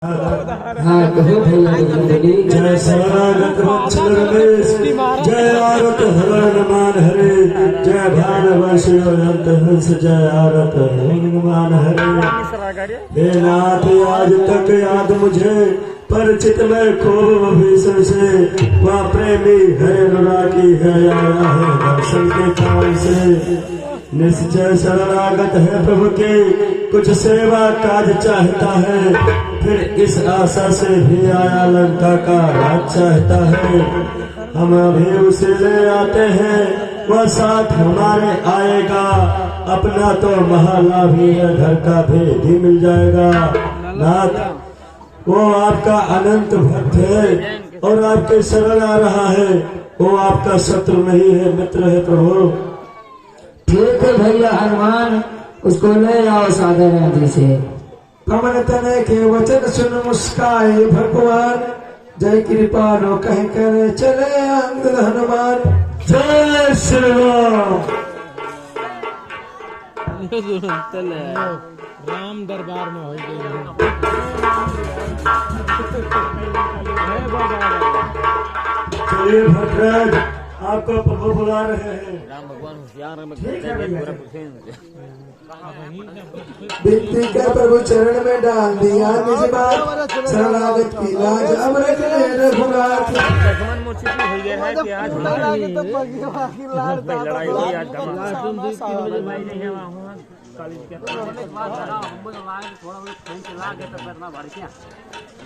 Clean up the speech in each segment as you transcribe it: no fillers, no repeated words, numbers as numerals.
हाँ कहो भैया। जय शरणागत वत्सल रमेश, जय आरत हरणमान हरे, जय भानवश अनंत हंस, जय आरत हरणमान हरे। हे नाथ आज तक याद मुझे परिचित में खूब भीषण से, वह प्रेमी है अनुरागी है, आया है दर्शन के काम से। निश्चय शरणागत है प्रभु के, कुछ सेवा काज चाहता है, फिर इस आशा से भी आया लंका का राज चाहता है। हम अभी उसे ले आते हैं, वह साथ हमारे आएगा, अपना तो महला भी है, घर का भेद ही मिल जाएगा। नाथ वो आपका अनंत भक्त है और आपके शरण आ रहा है, वो आपका शत्रु नहीं है, मित्र है प्रभु। ठीक है भैया हनुमान, उसको ले आओ सागर आदि से। पवन तनय के वचन सुन मुस्काए भगवान, जय कृपालो कह कर चले अंगद हनुमान। जय श्री राम दरबार में हो चलिए भद्रराज, आपको प्रभु बुला रहे हैं। राम भगवान होशियार विनती कर प्रभु चरण में डाल दिया निज बात, शरणागत की लाज अब रख ले रघुनाथ। लक्ष्मण मूर्छित हो गया है कि आज लड़ाई हुई, आज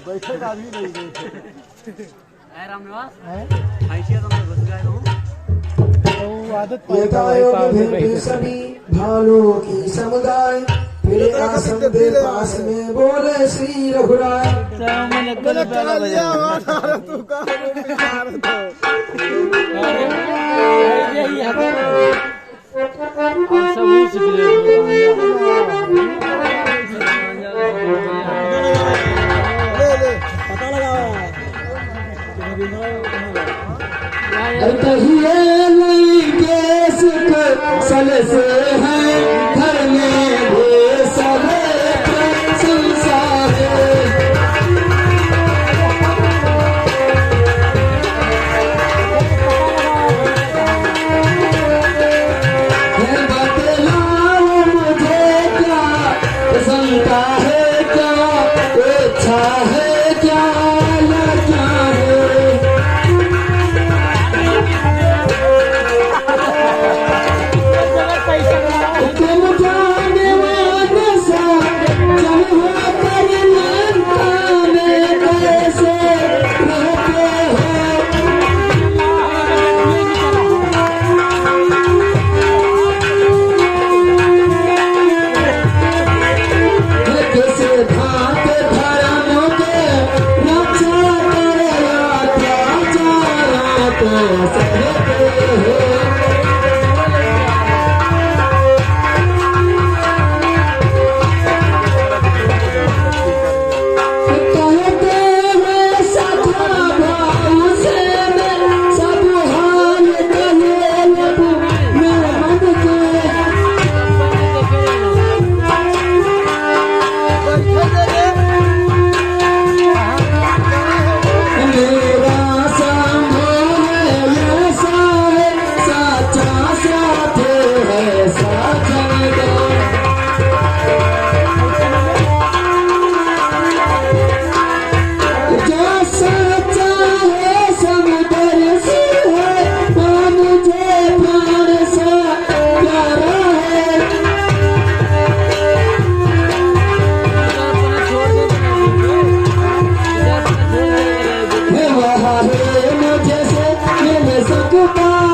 बैठे का भी नहीं गए सभी भालू की समुदाय, फिर आसन दे पास में बोले श्री रघुराय। पता लगा कहिए नहीं केस को सल से है, घर में भी सब संसार है। बतलाओ मुझे क्या शंका है, क्या इच्छा है, क्या लज्जा है। मुझे से मिल सकता